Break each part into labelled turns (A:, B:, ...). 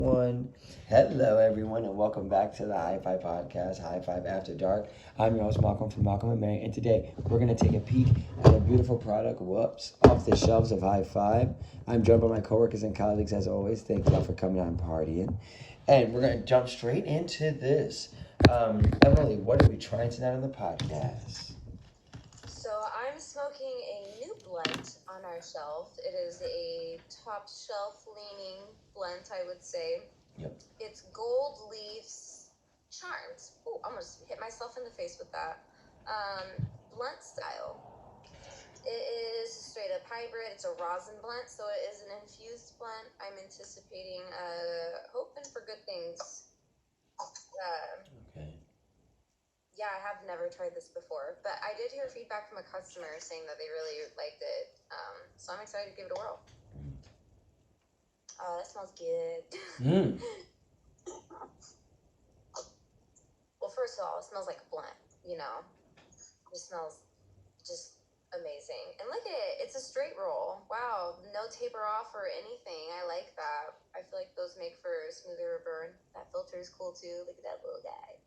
A: One. Hello, everyone, and welcome back to the HIGH-5 podcast, HIGH-5 After Dark. I'm your host, Malcolm from Malcolm&Mary, and today we're going to take a peek at a beautiful product, off the shelves of HIGH-5. I'm joined by my coworkers and colleagues, as always. Thank y'all for coming on partying. And we're going to jump straight into this. Emily, what are we trying tonight on the podcast?
B: So I'm smoking a new blunt on our shelf. It is a top shelf leaning blunt, I would say.
A: Yep.
B: It's Gold Leaf's Charmz. Oh, I almost hit myself in the face with that. Blunt style. It is a straight up hybrid. It's a rosin blunt, so it is an infused blunt. I'm anticipating, hoping for good things.
A: Okay.
B: Yeah, I have never tried this before, but I did hear feedback from a customer saying that they really liked it. So I'm excited to give it a whirl. Oh, that smells good. Well, first of all, it smells like a blunt, you know. It smells just amazing. And look at it. It's a straight roll. Wow. No taper off or anything. I like that. I feel like those make for a smoother burn. That filter is cool, too. Look at that little guy.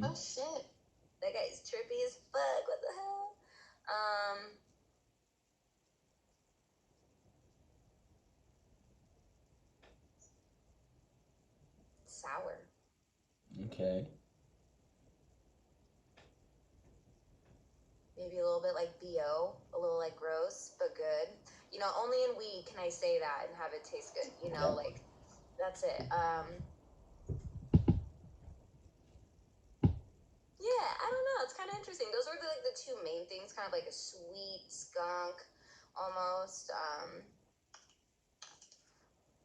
B: Oh, shit. That guy's trippy as fuck. What the hell? Sour.
A: Okay.
B: Maybe a little bit like BO, a little like gross, but good. You know, only in weed can I say that and have it taste good. You know, like that's it. Yeah, I don't know. It's kind of interesting. Those are the two main things, kind of like a sweet skunk almost.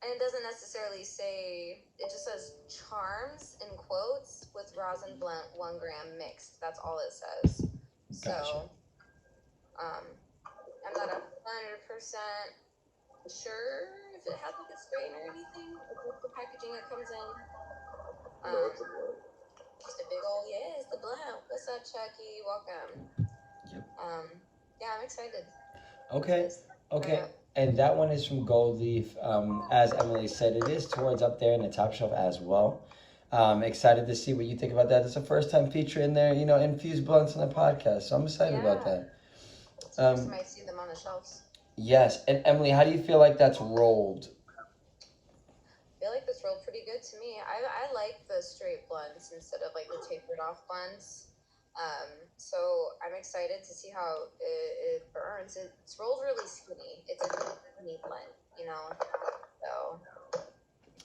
B: And it doesn't necessarily say, it just says Charmz in quotes with rosin blunt 1 gram mixed. That's all it says.
A: Gotcha.
B: So, I'm not 100% sure if it has like a strain or anything, with the packaging it comes in. Just a big old, yeah, it's the blunt. What's up, Chucky? Welcome.
A: Yep.
B: Yeah, I'm excited.
A: Okay. And that one is from Gold Leaf. As Emily said, it is towards up there in the top shelf as well. Excited to see what you think about that. It's the first time featuring their, infused blunts on the podcast, so I'm excited about that.
B: You might see them on the shelves.
A: Yes, and Emily, how do you feel like that's rolled?
B: I feel like this rolled pretty good to me. I like the straight blunts instead of like the tapered off blunts. So I'm excited to see how it burns. It's rolled really skinny. It's a skinny blend, you know. So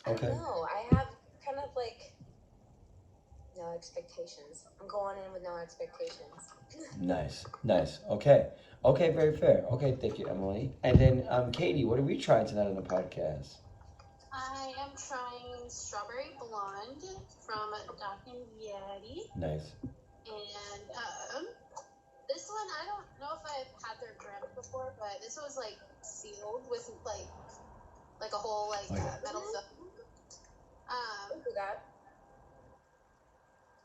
B: I don't know. I have kind of like no expectations. I'm going in with no expectations.
A: Nice. Okay, very fair. Okay, thank you, Emily. And then Katie, what are we trying tonight on the podcast?
C: I am trying Strawberry Blonde from Doc&Yeti.
A: Nice.
C: And this one, I don't know if I've had their brand before, but this was like sealed with like a whole metal stuff.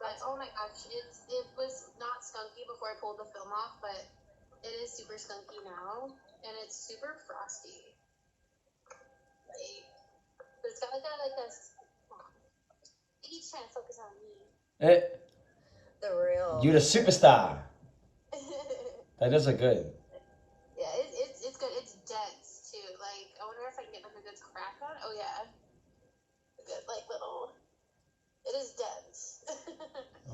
C: But oh my gosh, it was not skunky before I pulled the film off, but it is super skunky now, and it's super frosty. But it's got like a. He's trying to focus on me.
B: The real.
A: You're the superstar. That does look good.
C: Yeah, it's good. It's dense too. Like, I wonder if I can get like a good crack on. Oh yeah, a good little. It is dense.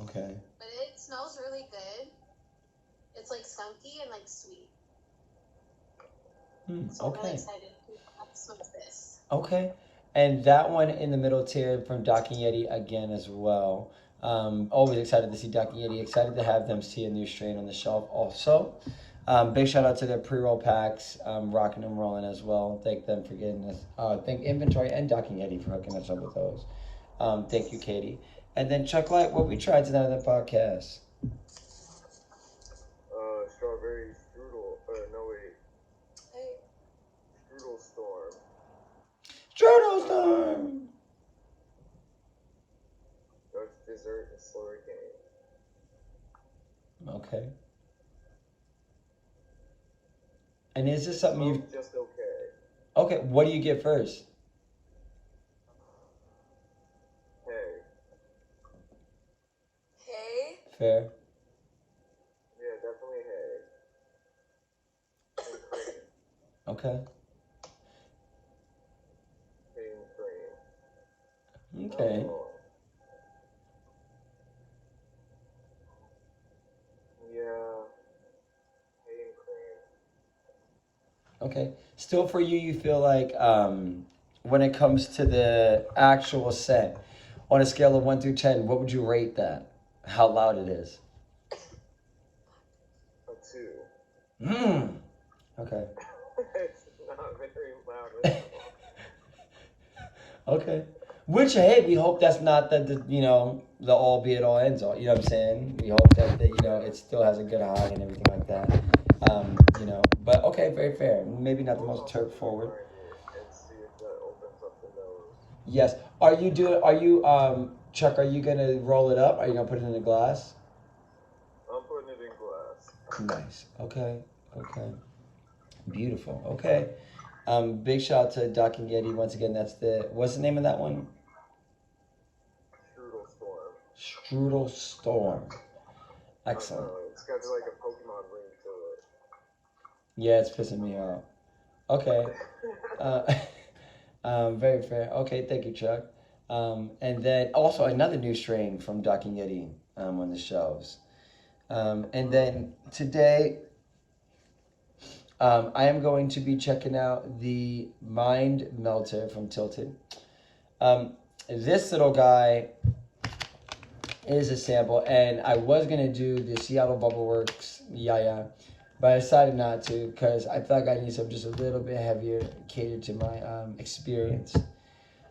A: Okay.
C: But it smells really good. It's like skunky and like sweet. So I'm really excited to smoke this.
A: Okay. And that one in the middle tier from Doc&Yeti again as well. Always excited to see Doc&Yeti. Excited to have them see a new strain on the shelf also. Big shout out to their pre-roll packs, rocking and rolling as well. Thank them for getting us. Thank Inventory and Doc&Yeti for hooking us up with those. Thank you, Katie. And then Chuck Light, what we tried tonight on the podcast?
D: Strawberry Strudel. No wait.
B: Hey.
D: Strudel Storm.
A: Strudel Storm.
D: Dark dessert and slower game.
A: Okay. And is this something you?
D: Just okay.
A: Okay, what do you get first? Fair.
D: Yeah, definitely hay. And cream.
A: Okay.
D: Hay and cream.
A: Okay.
D: Alcohol. Yeah. Hay and cream.
A: Okay. Still for you, you feel like when it comes to the actual scent, on a scale of 1 through 10, what would you rate that? How loud it is?
D: A 2.
A: Hmm. Okay.
D: It's not very loud at all.
A: Okay. Which, hey, we hope that's not the the all be it all ends all. You know what I'm saying? We hope that it still has a good high and everything like that. But okay, very fair. Maybe not the most terp forward.
D: And see if that opens up the nose.
A: Yes. Chuck, are you gonna roll it up? Are you gonna put it in a glass?
D: I'm putting it in glass.
A: Nice. Okay. Okay. Beautiful. Okay. Big shout out to Doc&Yeti once again. What's the name of that one?
D: Strudel Storm.
A: Strudel Storm. Excellent.
D: It's got like a Pokemon ring to it.
A: Yeah, it's pissing me off. Okay. Very fair. Okay, thank you, Chuck. And then also another new strain from Doc&Yeti on the shelves. And then today, I am going to be checking out the Mind Melter from Tilted. This little guy is a sample, and I was gonna do the Seattle Bubble Works Yaya, but I decided not to because I felt like I need something just a little bit heavier, catered to my experience.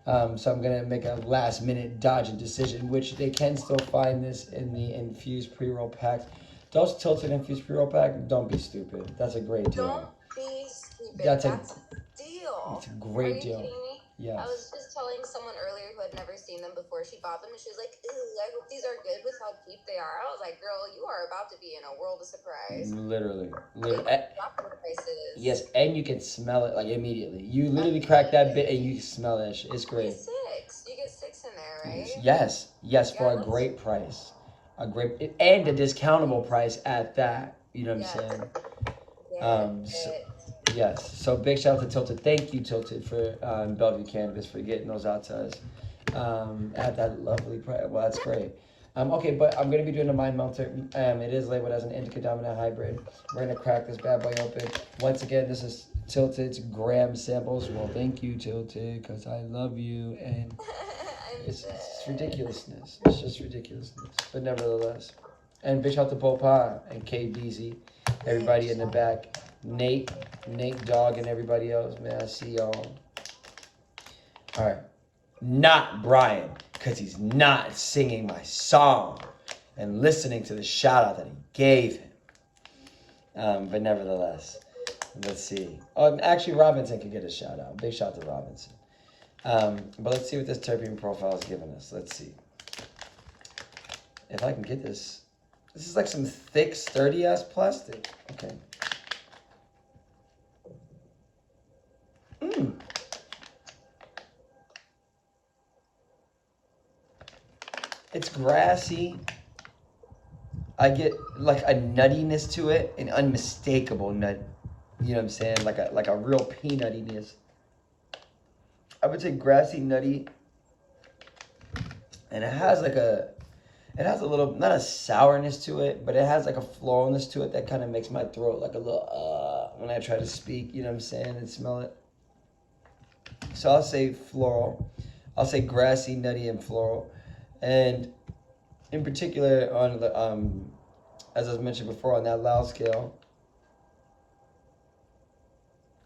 A: So I'm gonna make a last minute dodging decision, which they can still find this in the infused pre-roll packs. Those Tilted infused pre-roll pack, don't be stupid. That's a great deal.
B: Don't be stupid.
A: That's
B: That's,
A: a
B: deal.
A: It's a great
B: Are you
A: deal.
B: kidding me?
A: Yes.
B: I was just telling someone earlier who had never seen them before. She bought them and she was like, "Ew, I hope these are good with how cheap they are." I was like, "Girl, you are about to be in a world of surprise."
A: Literally.
B: Drop the prices.
A: Yes, and you can smell it like immediately. You literally crack that bit and you can smell that shit. It's great.
B: You get 6 in there, right?
A: Yes, for a great price. And a discountable price at that. You know what I'm saying? Yes. So big shout out to Tilted. Thank you, Tilted, for Bellevue Cannabis for getting those out to us at that lovely price. Well, that's great. Okay, but I'm gonna be doing a Mind Melter. It is labeled as an indica dominant hybrid. We're gonna crack this bad boy open. Once again, this is Tilted's gram samples. Well, thank you, Tilted, because I love you, and it's ridiculousness. It's just ridiculousness. But nevertheless, and big shout out to Popa and KBZ, everybody in the back. Nate Dog, and everybody else, man. I see y'all. All right. Not Brian, because he's not singing my song and listening to the shout out that he gave him. But nevertheless, let's see. Oh, actually, Robinson could get a shout out. Big shout out to Robinson. But let's see what this terpene profile is giving us. Let's see. If I can get this. This is like some thick, sturdy ass plastic. Okay. It's grassy. I get like a nuttiness to it, an unmistakable nut. You know what I'm saying? Like a real peanuttiness. I would say grassy, nutty, and it has a little, not a sourness to it, but it has like a floralness to it that kind of makes my throat like a little when I try to speak. You know what I'm saying? And smell it. So I'll say floral. I'll say grassy, nutty, and floral. And in particular, on the as I was mentioned before, on that loud scale,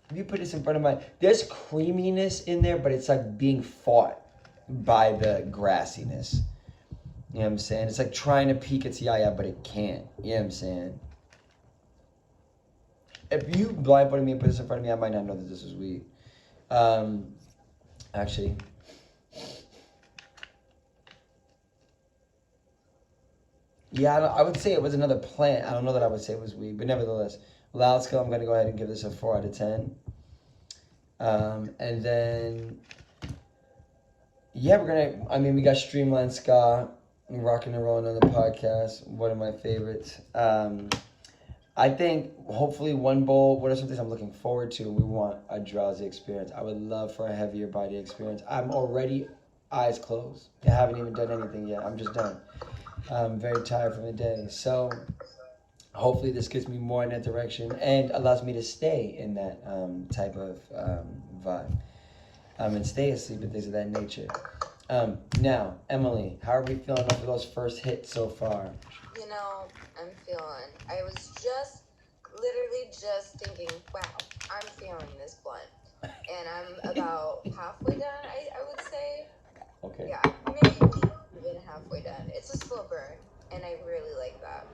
A: if you put this in front of there's creaminess in there, but it's like being fought by the grassiness. You know what I'm saying? It's like trying to peek its yaya, but it can't. You know what I'm saying? If you blindfolded me and put this in front of me, I might not know that this is weed. Actually. Yeah, I would say it was another plant. I don't know that I would say it was weed, but nevertheless, loud scale, I'm going to go ahead and give this a 4 out of 10. And then, yeah, we got Streamline Ska. rocking and rolling on the podcast. One of my favorites. I think hopefully one bowl. What are some things I'm looking forward to? We want a drowsy experience. I would love for a heavier body experience. I'm already eyes closed. I haven't even done anything yet. I'm just done. I'm very tired from the day. So hopefully this gets me more in that direction and allows me to stay in that type of vibe. And stay asleep and things of that nature. Now, Emily, how are we feeling over those first hits so far?
B: You know, I was literally just thinking, wow, I'm feeling this blunt. And I'm about halfway done, I would say.
A: Okay.
B: Yeah, maybe even halfway done. It's a slow burn, and I really like that.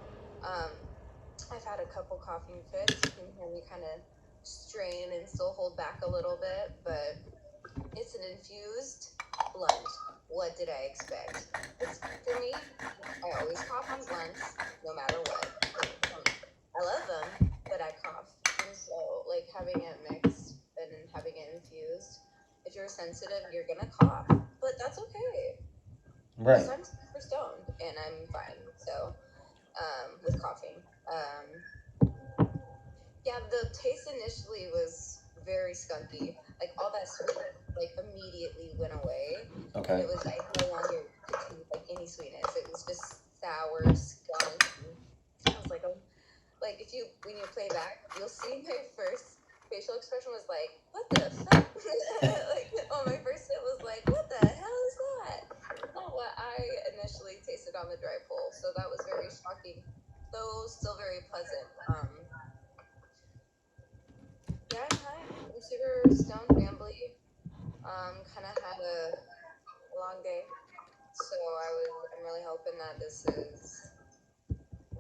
B: I've had a couple coughing fits. You can hear me kind of strain and still hold back a little bit, but it's an infused blunt. What did I expect? For me, I always cough on blunts, no matter what. I love them, but I cough. And so, like, having it mixed and having it infused, if you're sensitive, you're gonna cough. But that's okay.
A: Right.
B: Because I'm super stoned, and I'm fine. So, with coughing. Yeah, the taste initially was very skunky. Like, all that sweet, like, immediately went away.
A: Okay.
B: And it was, I no longer could taste, like, any sweetness. It was just sour, skunk. I was like, oh. Like, when you play back, you'll see my first facial expression was like, what the fuck? Like, my first hit was like, what the hell is that? Not what I initially tasted on the dry pull. So that was very shocking, though still very pleasant. Yeah, I'm high. I'm super stoned, rambly. Kind of had a long day, so I'm really hoping that this is,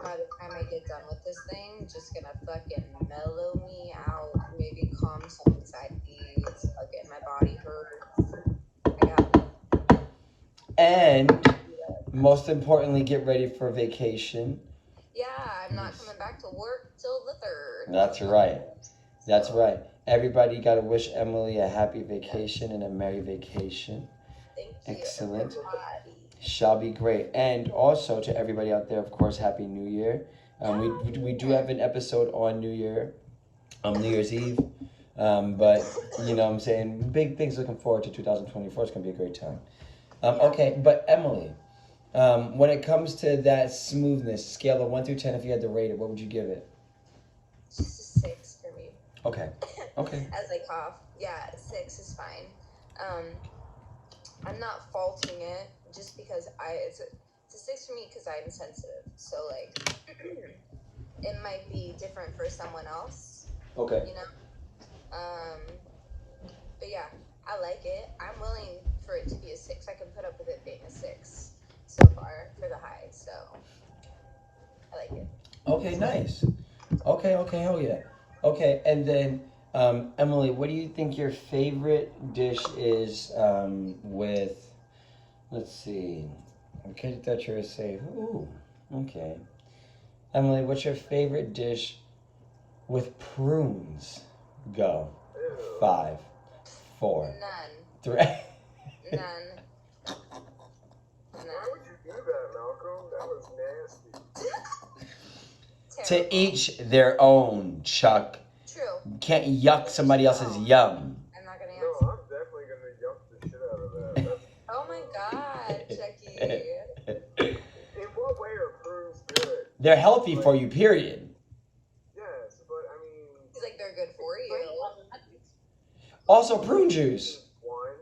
B: by the time I get done with this thing, just gonna fucking mellow me out, maybe calm some anxieties. Fucking my body hurts. I got.
A: And most importantly, get ready for vacation.
B: Yeah, I'm not coming back to work till the 3rd.
A: That's right. That's right. Everybody got to wish Emily a happy vacation and a merry vacation.
B: Thank you.
A: Excellent.
B: Everybody.
A: Shall be great. And also to everybody out there, of course, Happy New Year. We do have an episode on New Year, New Year's Eve. But, you know what I'm saying, big things looking forward to 2024. It's going to be a great time. Okay, but Emily, when it comes to that smoothness, scale of 1 through 10, if you had to rate it, what would you give it?
B: Just a 6 for me.
A: Okay. Okay.
B: As I cough. Yeah, 6 is fine. I'm not faulting it just because it's a 6 for me because I'm sensitive. So, like, it might be different for someone else.
A: Okay.
B: You know? But yeah, I like it. I'm willing for it to be a 6. I can put up with it being a 6 so far for the high. So, I like it.
A: Okay, nice. Okay, hell yeah. Okay, and then Emily, what do you think your favorite dish is with, let's see, okay, I thought you were safe. Ooh, okay. Emily, what's your favorite dish with prunes? Go. 5, 4,
B: None.
A: 3.
B: None.
D: Why would you do that, Malcolm? That was nasty.
A: To each their own, Chuck.
B: True.
A: You can't yuck somebody else's yum.
B: I'm not gonna
D: No,
B: answer.
D: I'm definitely gonna yuck the shit out of that.
B: Oh my god, Chucky.
D: In what way are prunes good?
A: They're healthy for you, period.
D: Yes, but I mean.
B: He's like, they're good for you.
A: Also, prune juice.
D: One.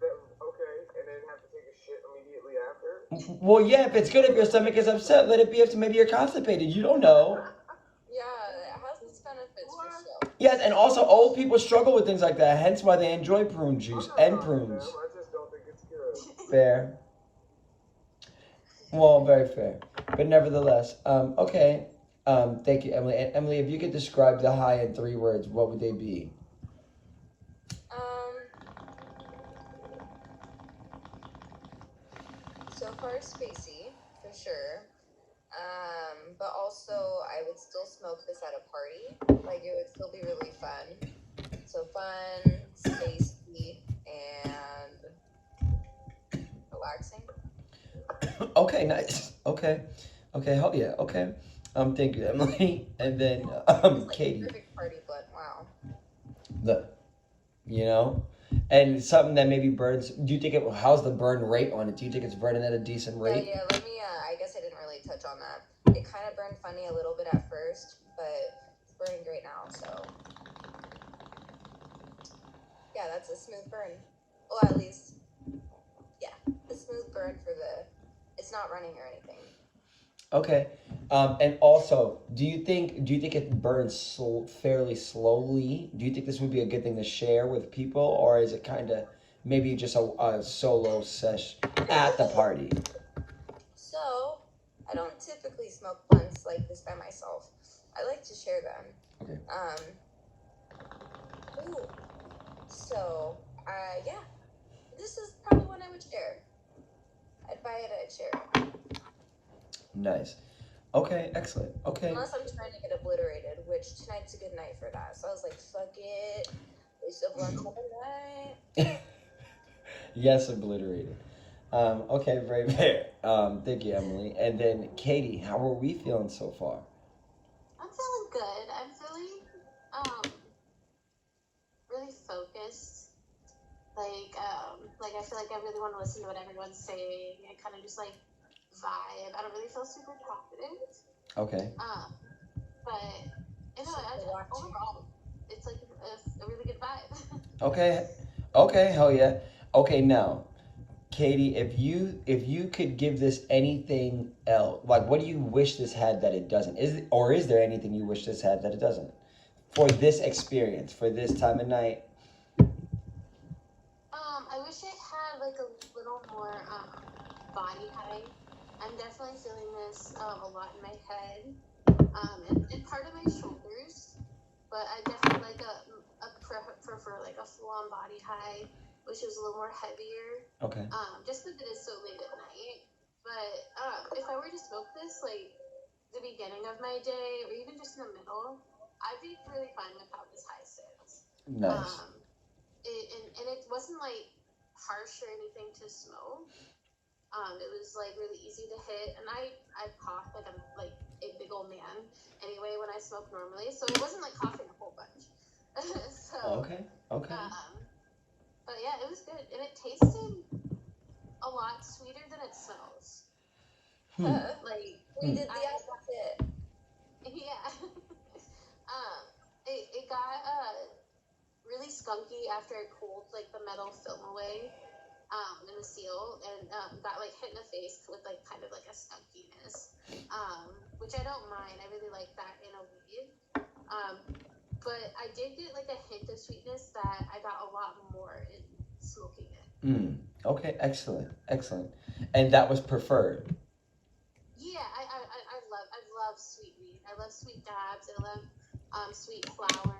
D: Okay, and then have to take a shit immediately after?
A: Well, yeah, if it's good if your stomach is upset, let it be if maybe you're constipated. You don't know.
B: Yeah, it has its benefits for sure.
A: Yes, and also old people struggle with things like that, hence why they enjoy prune juice and prunes.
D: I just don't think it's good.
A: Fair. Well, very fair. But nevertheless, okay. Thank you, Emily. And Emily, if you could describe the high in 3 words, what would they be?
B: So far spacey, for sure. But also I would still smoke this at a party. Like, it would still be really fun. So fun, spacey, and relaxing.
A: Okay, nice. Okay. Okay, hell yeah. Okay. Thank you, Emily. And then
B: It's like
A: Katie.
B: perfect party blunt. Wow.
A: The you know? And something that maybe burns, do you think how's the burn rate on it? Do you think it's burning at a decent
B: Yeah,
A: rate?
B: yeah. Let me. I guess I didn't really touch on that. It kind of burned funny a little bit at first, but it's burning great now. So yeah, that's a smooth burn. Well, at least yeah, a smooth burn for the. It's not running or anything.
A: Okay. And also, do you think it burns fairly slowly? Do you think this would be a good thing to share with people, or is it kind of maybe just a solo sesh at the party?
B: So I don't typically smoke blunts like this by myself. I like to share them.
A: Okay.
B: Ooh. So yeah, this is probably one I would share. I'd buy it. I'd share it.
A: Nice. Okay, excellent. Okay.
B: Unless I'm trying to get obliterated, which tonight's a good night for that. So I was like, fuck it. Waste of lunch all night.
A: Yes, obliterated. Okay, very fair. Thank you, Emily. And then Katie, how are we feeling so far?
C: I'm feeling good. I'm feeling really focused. Like I feel like I really want to listen to what everyone's saying. I kind of just like vibe. I don't really feel super confident.
A: Okay.
C: But you know, overall, it's like a really good vibe.
A: Okay. Okay, hell yeah. Okay, now, Katie, if you could give this anything else, like what do you wish this had that it doesn't? Is there anything you wish this had that it doesn't? For this experience, for this time of night.
C: I wish it had like a little more body height. I'm definitely feeling this a lot in my head, and part of my shoulders. But I definitely like prefer like a full on body high, which is a little more heavier.
A: Okay.
C: Just because it is so late at night. But if I were to smoke this like the beginning of my day or even just in the middle, I'd be really fine with how this high sits.
A: Nice.
C: And it wasn't like harsh or anything to smoke. It was like really easy to hit, and I cough like I'm like a big old man anyway when I smoke normally, so it wasn't like coughing a whole bunch. So
A: Okay. Okay.
C: but yeah, it was good, and it tasted a lot sweeter than it smells. Like
B: we did the opposite.
C: Yeah. It got really skunky after it cooled like the metal film away. In the seal, and got like hit in the face with like kind of like a skunkiness, which I don't mind. I really like that in a weed. But I did get like a hint of sweetness that I got a lot more in smoking it.
A: Okay, excellent, excellent. And that was preferred.
C: Yeah, I love sweet weed. I love sweet dabs. I love sweet flower.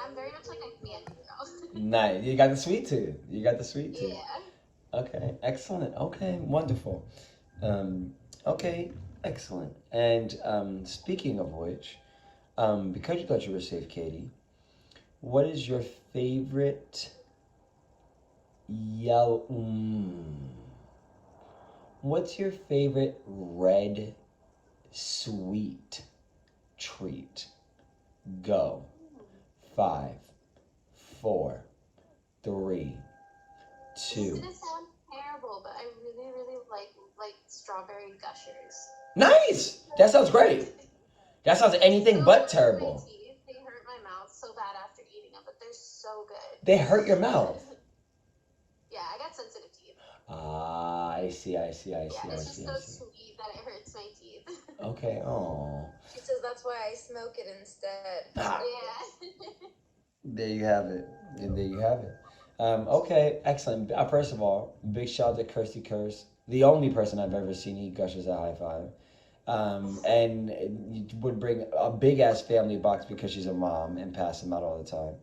C: I'm very much like a candy girl.
A: Nice. You got the sweet tooth. You got the sweet tooth.
C: Yeah.
A: Okay, excellent. Okay, wonderful. Okay, excellent. And speaking of which, because you thought you were safe, Katie, what is your favorite yellow? What's your favorite red sweet treat? Go. 5, 4, 3, 2.
C: It's gonna sound terrible, but I really, really like strawberry gushers.
A: Nice. That sounds great. That sounds anything but terrible.
C: My teeth, they hurt my mouth so bad after eating them, but they're so good.
A: They hurt your mouth.
C: Yeah, I got sensitive teeth.
A: Ah, I see.
C: Yeah, it's just so sweet that it hurts my teeth.
A: Okay. Oh.
B: She says that's why I smoke it instead.
A: Ah.
C: Yeah.
A: There you have it. And there you have it. Okay, excellent. First of all, big shout out to Kirsty Curse, the only person I've ever seen eat gushers at HIGH-5. And would bring a big ass family box because she's a mom and pass them out all the time.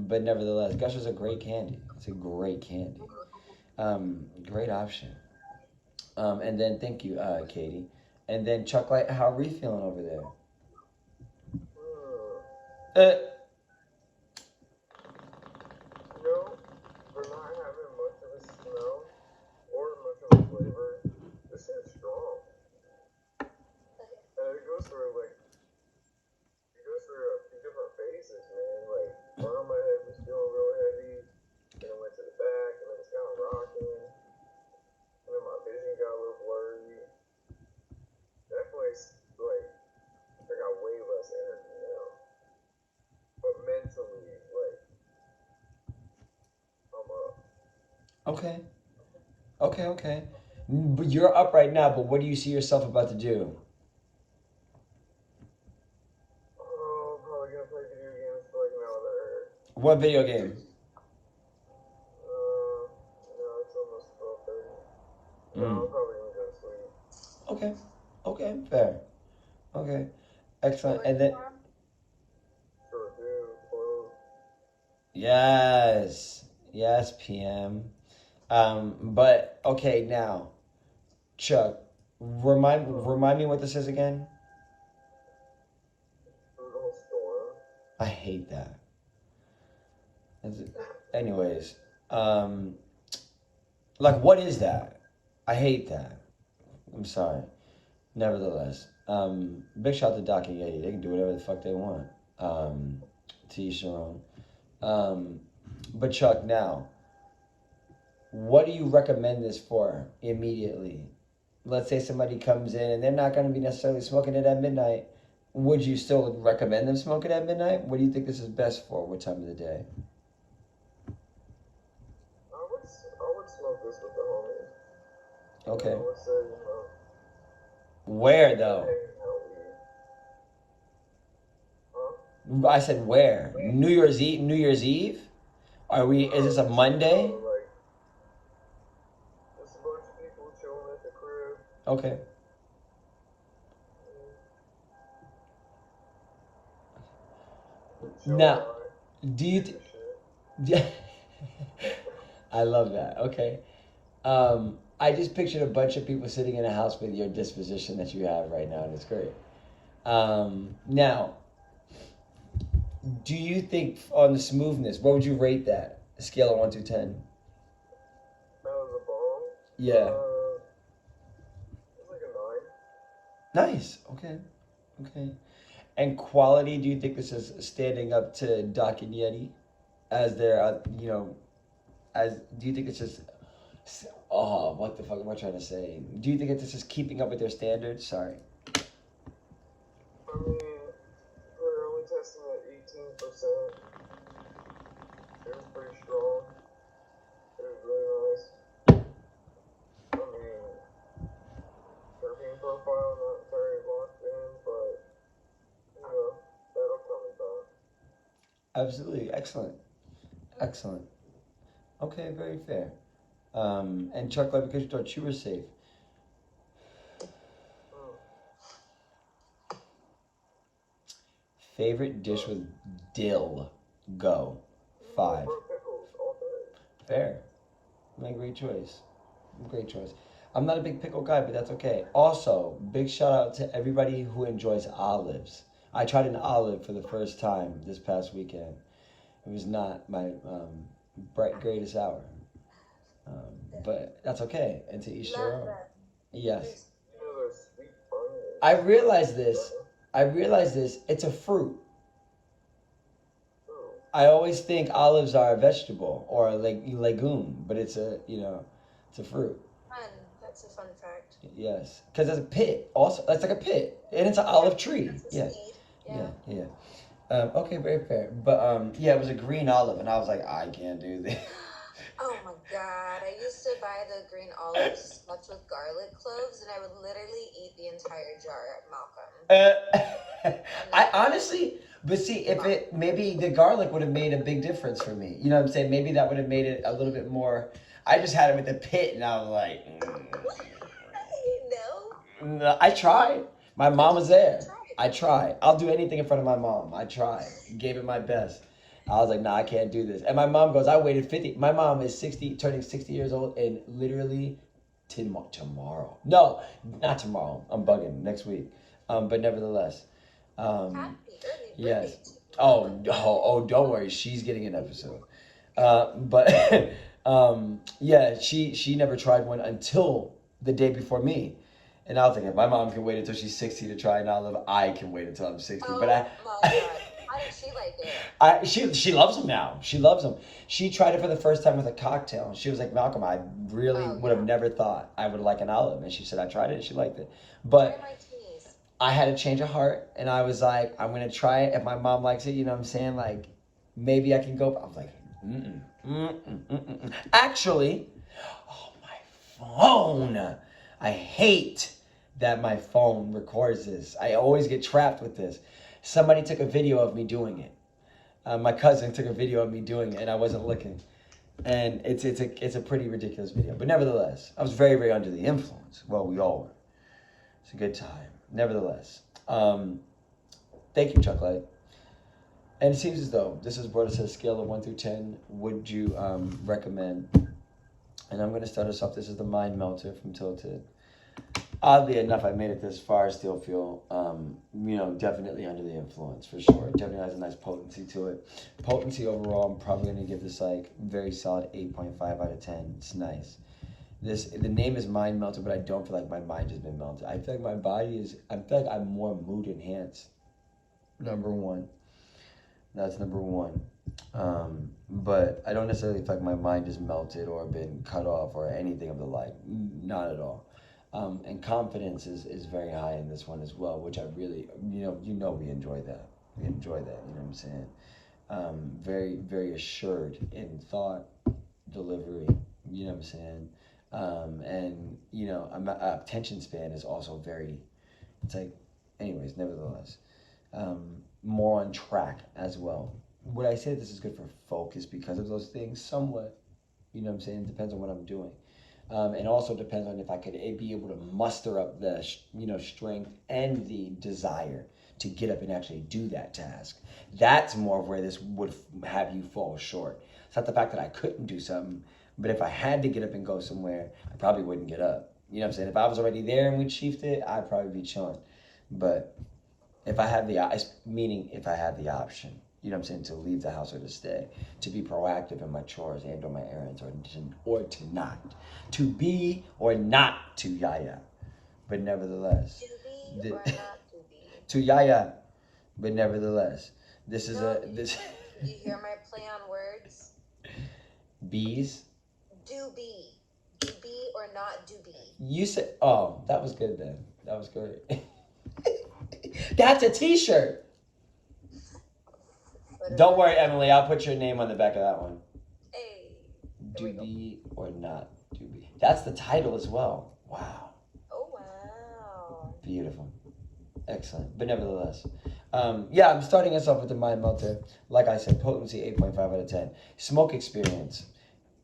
A: But nevertheless, gushers are great candy. It's a great candy. Great option. And then thank you, Katie. And then Chuck Light, how are we feeling over there?
D: No, we're not having much of a smell or much of a flavor.
A: Okay. Okay. But you're up right now, but what do you see yourself about to do?
D: Oh, probably gonna play video games for like an hour.
A: What video game?
D: No, it's almost 12:30. No,
A: Mm.
D: I'm probably gonna go to sleep.
A: Okay, fair. Okay, excellent. And then,
D: Sure do. Close.
A: yes, PM. But okay, now, Chuck, remind me what this is again.
D: Strudel store.
A: I hate that. Anyways, like, what is that? I hate that. I'm sorry. Nevertheless, big shout to Doc&Yeti. They can do whatever the fuck they want. To each their own. But Chuck, now, what do you recommend this for immediately? Let's say somebody comes in and they're not going to be necessarily smoking it at midnight. Would you still recommend them smoke it at midnight? What do you think this is best for? What time of the day?
D: I would smoke this with the homies.
A: Okay.
D: I would say,
A: Where though?
D: Huh?
A: I said where? New Year's Eve? New Year's Eve? Are we? Is this a Monday?
D: Like, just a bunch of people chilling at the crib.
A: Okay. Now, do you? Yeah. I love that. Okay. I just pictured a bunch of people sitting in a house with your disposition that you have right now, and it's great. Now, do you think on the smoothness, what would you rate that? A scale of 1 to 10.
D: That was a bomb.
A: Yeah.
D: It's like a 9.
A: Nice. Okay. And quality, do you think this is standing up to Doc&Yeti as their, do you think it's just, what the fuck am I trying to say? Do you think it's just keeping up with their standards? Sorry.
D: I mean, we're only testing at 18%. It was pretty strong. It was really nice. I mean, terpene profile not very locked in, but that'll come and go.
A: Absolutely. Excellent. Okay, very fair. And Chuck, like, because you thought you were safe. Favorite dish with dill? Go. 5.
D: Pickles all day.
A: Fair. Great choice. I'm not a big pickle guy, but that's okay. Also, big shout out to everybody who enjoys olives. I tried an olive for the first time this past weekend. It was not my greatest hour. But that's okay. And to each their own. Yes.
D: Sweet onions.
A: I realize this. It's a fruit. I always think olives are a vegetable or a legume, but it's a fruit.
B: Fun. That's a fun fact.
A: Yes, because there's a pit. Also, that's like a pit, and it's an olive tree. Yeah. Okay, very fair. But it was a green olive, and I was like, I can't do this.
B: Oh my god! I used to buy the green olives stuffed with garlic cloves, and I would literally eat the entire jar at Malcolm.
A: I honestly, but see, if maybe the garlic would have made a big difference for me. You know what I'm saying? Maybe that would have made it a little bit more. I just had it with the pit, and I was like, No, I tried. My mom was there. I tried. I'll do anything in front of my mom. I tried. Gave it my best. I was like, nah, I can't do this. And my mom goes, I waited 50. My mom is turning 60 years old, and literally tomorrow. No, not tomorrow. I'm bugging. Next week. But nevertheless.
B: Happy early
A: yes.
B: birthday.
A: Oh, don't worry. She's getting an episode. But she never tried one until the day before me. And I was thinking, if my mom can wait until she's 60 to try an olive, I can wait until I'm 60.
B: Oh,
A: but
B: my God. How did she like it?
A: She loves them now. She loves them. She tried it for the first time with a cocktail. She was like, Malcolm, I really would have never thought I would like an olive. And she said, I tried it and she liked it. But I had a change of heart. And I was like, I'm going to try it. If my mom likes it, you know what I'm saying? Like, maybe I can go. I was like, Actually, Oh, my phone. I hate that my phone records this. I always get trapped with this. Somebody took a video of me doing it. My cousin took a video of me doing it, and I wasn't looking. And it's a pretty ridiculous video. But nevertheless, I was very, very under the influence. Well, we all were. It's a good time. Nevertheless, thank you, Chuck Light. And it seems as though this has brought us to a scale of 1 through 10. Would you recommend? And I'm going to start us off. This is the Mind Melter from Tilted. Oddly enough, I made it this far. Still feel, definitely under the influence for sure. It definitely has a nice potency to it. Potency overall, I'm probably going to give this like very solid 8.5 out of 10. It's nice. The name is Mind Melter, but I don't feel like my mind has been melted. I feel like my body is. I feel like I'm more mood enhanced. Number one. That's number one. But I don't necessarily feel like my mind is melted or been cut off or anything of the like. Not at all. And confidence is very high in this one as well, which I really, we enjoy that. We enjoy that, you know what I'm saying? Very, very assured in thought, delivery, you know what I'm saying? Attention span is also very, it's like, anyways, nevertheless, more on track as well. Would I say this is good for focus because of those things? Somewhat, you know what I'm saying? Depends on what I'm doing. And also depends on if I could be able to muster up the, strength and the desire to get up and actually do that task. That's more of where this would have you fall short. It's not the fact that I couldn't do something, but if I had to get up and go somewhere, I probably wouldn't get up. You know what I'm saying? If I was already there and we chiefed it, I'd probably be chilling. But if I have the option, you know what I'm saying, to leave the house or to stay, to be proactive in my chores and or my errands, or to not, to be or not to yaya, but nevertheless,
B: To be or not to be.
A: to yaya, but nevertheless, this is this.
B: You hear my play on words?
A: Bees.
B: Do be or not do be.
A: You said, oh, that was good then. That was great. That's a T-shirt. Don't worry, Emily. I'll put your name on the back of that one.
B: Hey.
A: Doobie or not doobie. That's the title as well. Wow.
B: Oh, wow.
A: Beautiful. Excellent. But nevertheless, I'm starting us off with the Mind Melter. Like I said, potency 8.5 out of 10. Smoke experience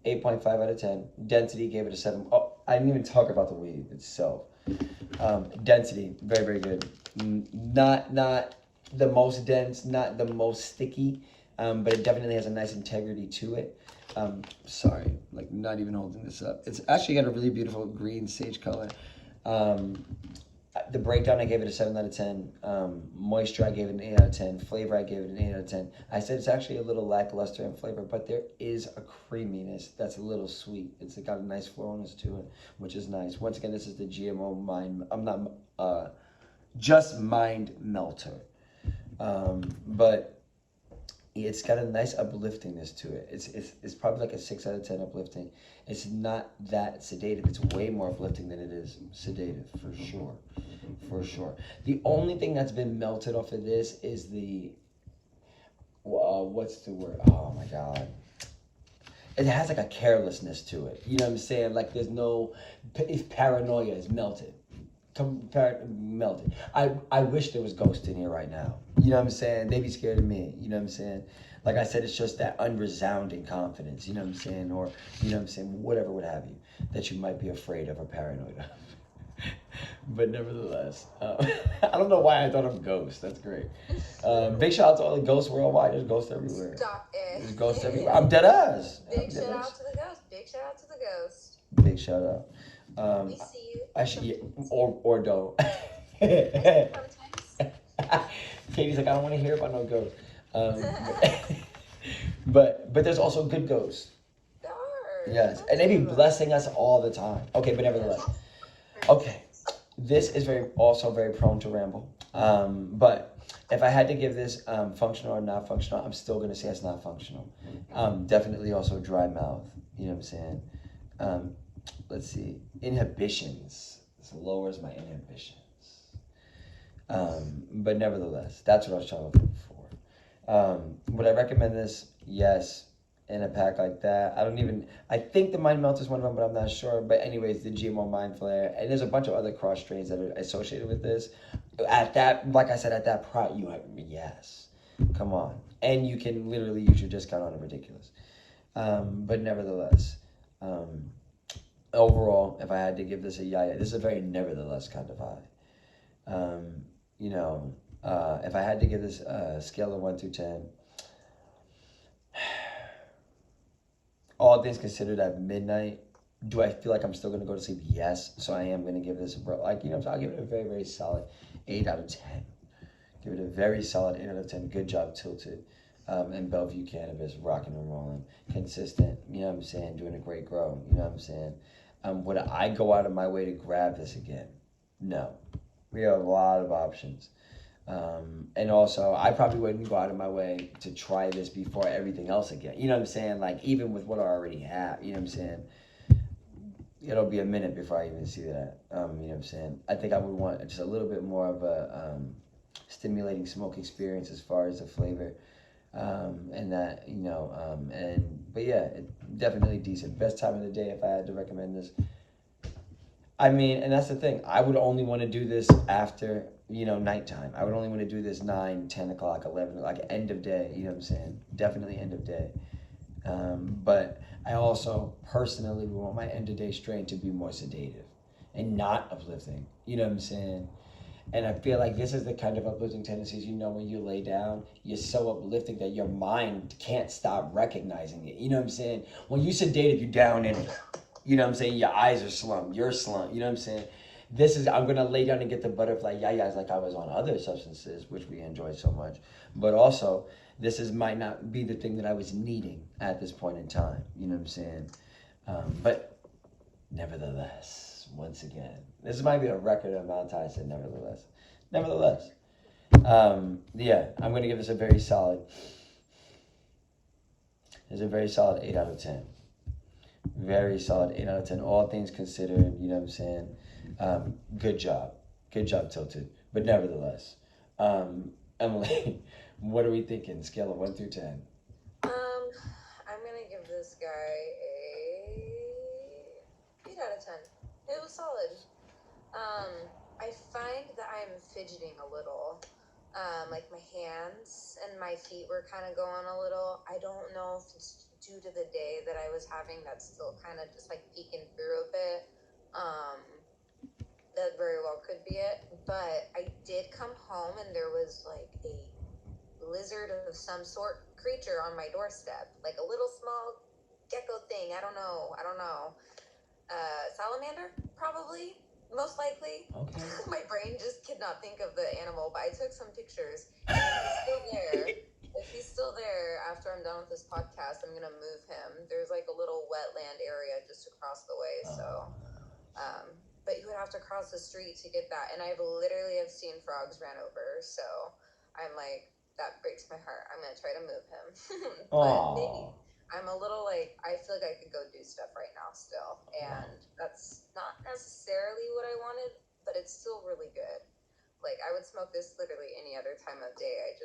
A: 8.5 out of 10. Density gave it a 7. Oh, I didn't even talk about the weed itself. Density, very, very good. Not the most dense, not the most sticky, but it definitely has a nice integrity to it. Sorry, like not even holding this up. It's actually got a really beautiful green sage color. The breakdown, I gave it a 7 out of 10. Moisture, I gave it an 8 out of 10. Flavor, I gave it an 8 out of 10. I said it's actually a little lackluster in flavor, but there is a creaminess that's a little sweet. It's got a nice flowness to it, which is nice. Once again, this is the GMO Just Mind Melter. But it's got a nice upliftingness to it. It's probably like a 6 out of 10 uplifting. It's not that sedative. It's way more uplifting than it is sedative, for sure. For sure. The only thing that's been melted off of this is the, what's the word? Oh my God. It has like a carelessness to it. You know what I'm saying? Like there's no, if paranoia is melted. Melted. I wish there was ghosts in here right now. You know what I'm saying? They be scared of me. You know what I'm saying? Like I said, it's just that unresounding confidence. You know what I'm saying? Or, you know what I'm saying? Whatever would have you. That you might be afraid of or paranoid of. But nevertheless, I don't know why I thought of ghosts. That's great. Big shout out to all the ghosts worldwide. There's ghosts everywhere.
B: Stop it.
A: There's ghosts everywhere. I'm dead ass.
B: Big shout out to the ghost. Big shout out to the ghost.
A: Big shout out.
B: We see you.
A: I should, or don't. Katie's like, I don't want to hear about no ghosts. But there's also good ghosts.
B: There are.
A: Yes, and they be blessing us all the time. Okay, but nevertheless. Okay, this is also very prone to ramble. But if I had to give this functional or not functional, I'm still gonna say it's not functional. Definitely also dry mouth. You know what I'm saying? Let's see, inhibitions. This lowers my inhibitions. But nevertheless, that's what I was trying to look for. Would I recommend this? Yes. in a pack like that. I think the Mind Melt is one of them, but I'm not sure. But anyways, the GMO Mind Flare, and there's a bunch of other cross strains that are associated with this. At that, like I said, at that price, yes, come on. And you can literally use your discount on it, ridiculous. But nevertheless, overall, if I had to give this a yaya, this is a very nevertheless kind of high. If I had to give this a scale of 1 through 10, all things considered at midnight, do I feel like I'm still going to go to sleep? Yes. So I am going to give this, I'll give it a very, very solid 8 out of 10. Give it a very solid 8 out of 10. Good job, Tilted. And Bellevue Cannabis, rocking and rolling. Consistent, you know what I'm saying? Doing a great grow, you know what I'm saying? Would I go out of my way to grab this again? No. We have a lot of options. And also, I probably wouldn't go out of my way to try this before everything else again. You know what I'm saying? Like, even with what I already have, you know what I'm saying? It'll be a minute before I even see that. You know what I'm saying? I think I would want just a little bit more of a stimulating smoke experience as far as the flavor. And that, but yeah, definitely decent. Best time of the day if I had to recommend this. I mean, and that's the thing. I would only want to do this after, nighttime. I would only want to do this 9, 10 o'clock, 11, like end of day, you know what I'm saying? Definitely end of day. But I also personally would want my end of day strain to be more sedative and not uplifting, you know what I'm saying? And I feel like this is the kind of uplifting tendencies, when you lay down, you're so uplifting that your mind can't stop recognizing it. You know what I'm saying? When you sedated, you're down in it. You know what I'm saying? Your eyes are slumped. You're slumped. You know what I'm saying? I'm going to lay down and get the butterfly yayas like I was on other substances, which we enjoy so much. But also, might not be the thing that I was needing at this point in time. You know what I'm saying? But nevertheless, once again, this might be a record amount of times I said nevertheless. Nevertheless. Yeah, I'm going to give this a very solid 8 out of 10. Very solid 8 out of 10. All things considered, you know what I'm saying? Good job. Good job, Tilted. But nevertheless, Emily, what are we thinking? Scale of 1 through 10.
B: I'm gonna give this guy a 8 out of 10. It was solid. I find that I'm fidgeting a little. Like my hands and my feet were kind of going a little. I don't know if it's due to the day that I was having that's still kind of just like peeking through a bit. That very well could be it. But I did come home and there was like a lizard of some sort creature on my doorstep. Like a little small gecko thing. I don't know. Salamander? Probably. Most likely.
A: Okay.
B: My brain just could not think of the animal, but I took some pictures. And he's still there. If he's still there after I'm done with this podcast, I'm gonna move him. There's like a little wetland area just across the way, so but you would have to cross the street to get that. And I've literally seen frogs ran over, so I'm like, that breaks my heart. I'm gonna try to move him. But maybe I'm a little like, I feel like I could go do stuff right now still, and that's not necessarily what I wanted, but it's still really good. Like, I would smoke this literally any other time of day. I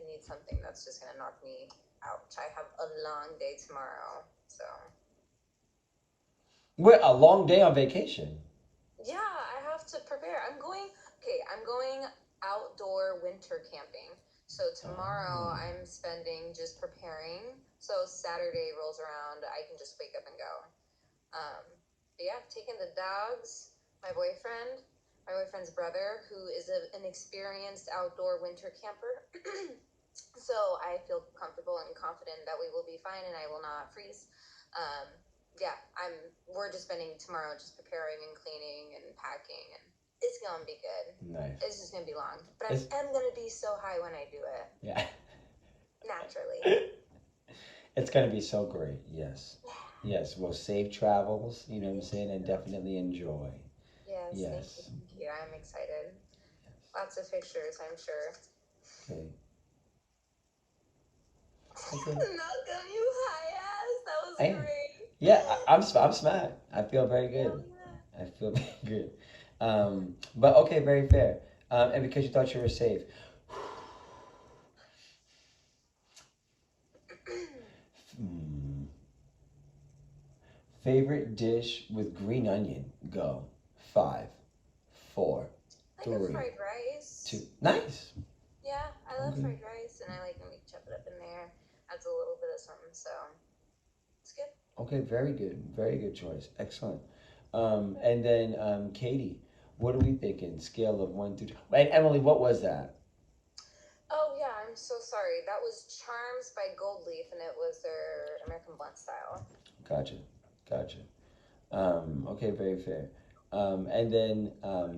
B: need something that's just gonna knock me out. I have a long day tomorrow, so.
A: We're a long day on vacation.
B: Yeah, I have to prepare. I'm going outdoor winter camping. So tomorrow I'm spending just preparing. So Saturday rolls around, I can just wake up and go. But yeah, taking the dogs, my boyfriend's brother, who is an experienced outdoor winter camper. So I feel comfortable and confident that we will be fine and I will not freeze. We're just spending tomorrow just preparing and cleaning and packing, and it's gonna be good.
A: Nice.
B: It's just gonna be long, but I'm gonna be so high when I do it.
A: Yeah.
B: Naturally.
A: It's gonna be so great. Yes. Yes. Well, safe travels. You know what I'm saying, and definitely enjoy.
B: Yes. Thank you. I'm excited. Lots of pictures, I'm sure.
A: Okay.
B: Malcolm, you high ass. That was great.
A: Yeah, I'm smacked. I feel very good. I feel very good. But okay, very fair. And because you thought you were safe. Favorite dish with green onion. Go. 5, 4,
B: I like a
A: 3,
B: fried rice.
A: 2. Nice.
B: Yeah, I love
A: Okay.
B: fried rice, and I like when you chop it up in there. Adds a little bit of something, so it's good.
A: Okay, very good. Very good choice. Excellent. And then Katie, what are we thinking? Scale of 1 through 10. And Emily, what was that?
B: Oh yeah, I'm so sorry. That was Charmz by Gold Leaf, and it was their American Blend style.
A: Gotcha. Okay, very fair. And then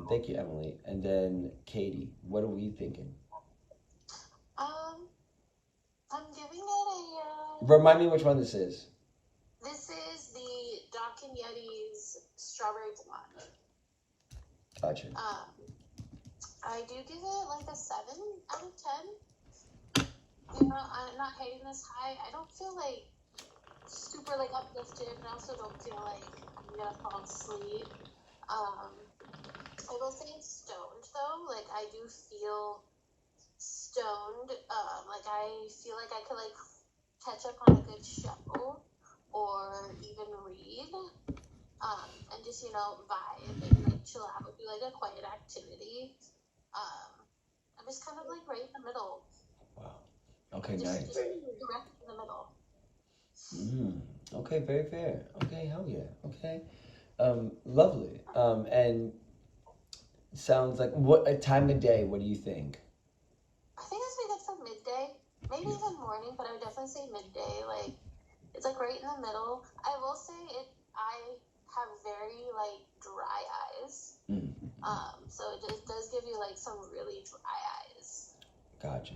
A: thank you, Emily. And then Katie, what are we thinking?
C: I'm giving it a.
A: Remind me which one this is.
C: This is the Doc&Yeti's Strawberry Blonde.
A: Gotcha.
C: I do give it like a 7 out of 10. You know, I'm not hating this high. I don't feel like super like uplifted, but I also don't feel like I'm gonna fall asleep. I will say it's stoned though. Like I do feel stoned. Like I feel like I could like catch up on a good show or even read. And just, you know, vibe and like chill out, do like a quiet activity. I'm just kind of like right in the middle.
A: Wow. Okay,
C: Just
A: nice.
C: direct in the middle.
A: Okay, very fair. Okay, hell yeah. Okay. Lovely. And sounds like what a time of day, what do you think?
C: I think it's good for midday, maybe even morning, but I would definitely say midday. Like it's like right in the middle. I will say I have very like dry eyes. So it just does give you like some really dry eyes.
A: Gotcha.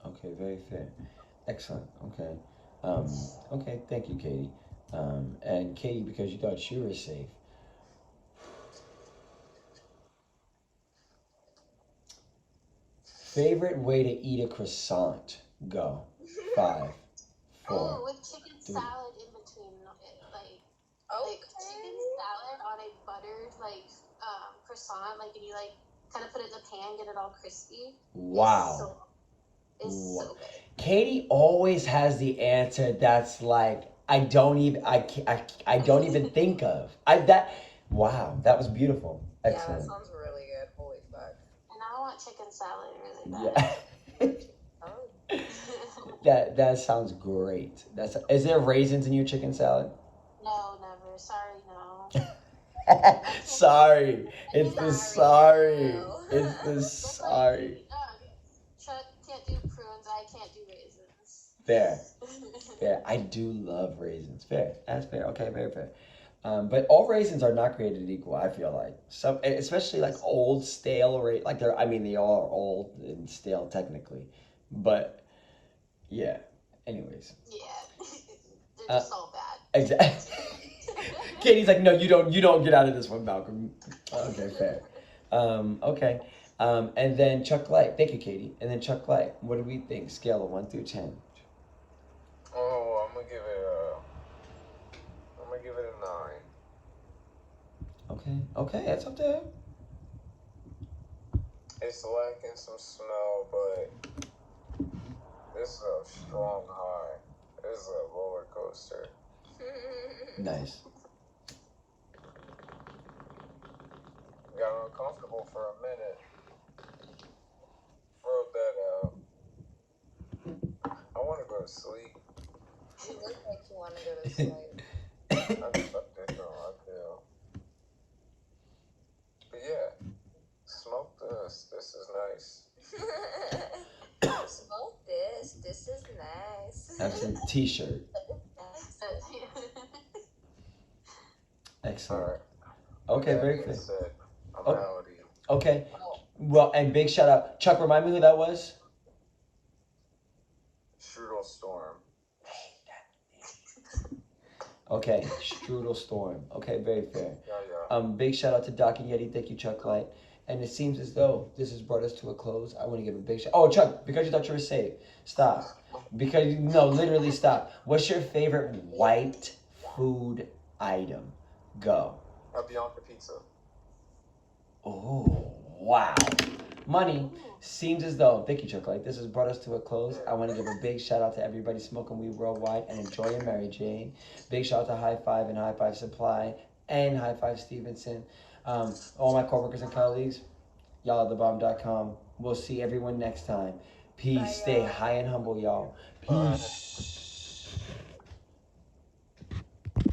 A: Okay, very fair. Excellent. Okay. Okay, thank you, Katie. And Katie, because you thought you were safe. Favorite way to eat a croissant? Go. 5, 4.
C: Oh, with chicken
A: 3.
C: salad in between it, like chicken salad on a buttered croissant, like and you like kind of put it in the pan, get it all crispy.
A: Wow.
C: It's so good.
A: Katie always has the answer that's like I don't even think of. Wow, that was beautiful. Excellent.
B: Yeah, that sounds really good. Holy fuck.
C: And now I want chicken salad really bad.
A: Yeah. That sounds great. Is there raisins in your chicken salad?
C: No, never. Sorry, no.
A: Sorry. It's the sorry.
C: Chuck can't do prunes. I can't do raisins.
A: Fair. I do love raisins. Fair. That's fair. Okay, very fair. But all raisins are not created equal, I feel like. Some, especially like old, stale, like they all are old and stale technically. But, yeah. Anyways.
C: Yeah. They're just all bad.
A: Exactly. Katie's like, no, you don't get out of this one, Malcolm. Okay, fair. Okay. And then Chuck Light. Thank you, Katie. And then Chuck Light. What do we think? Scale of 1 through 10.
D: Oh, I'm gonna give it a 9.
A: Okay, that's up there.
D: It's lacking some smell, but this is a strong high. This is a roller coaster.
A: Nice.
D: Got uncomfortable for a minute. Wrote that out. I want to go to sleep.
B: You look like you want to go to sleep.
D: I feel. But yeah, smoke this. This is nice.
B: Smoke this. This is nice.
A: That's a t-shirt. Excellent.
D: All right.
A: Okay,
D: That
A: very
D: being
A: good.
D: said, I'm
A: Oh.
D: out of here.
A: Okay. Well, and big shout out. Chuck, remind me who that was?
D: Strudel Storm.
A: Okay, Strudel Storm. Okay, very fair.
D: Yeah.
A: Big shout out to Doc&Yeti. Thank you, Chuck Light. And it seems as though this has brought us to a close. I want to give a big shout. Oh, Chuck, because you thought you were safe. Stop. Literally stop. What's your favorite white food item? Go.
D: A Bianca pizza.
A: Oh, wow. money. Seems as though, thank you, Chuck. Like this has brought us to a close. I want to give a big shout out to everybody smoking weed worldwide and enjoying Mary Jane. Big shout out to HIGH-5 and HIGH-5 Supply and HIGH-5 Stevenson. All my coworkers and colleagues, y'all at thebomb.com. We'll see everyone next time. Peace.
B: Bye,
A: Stay
B: y'all.
A: high and humble, y'all. Peace.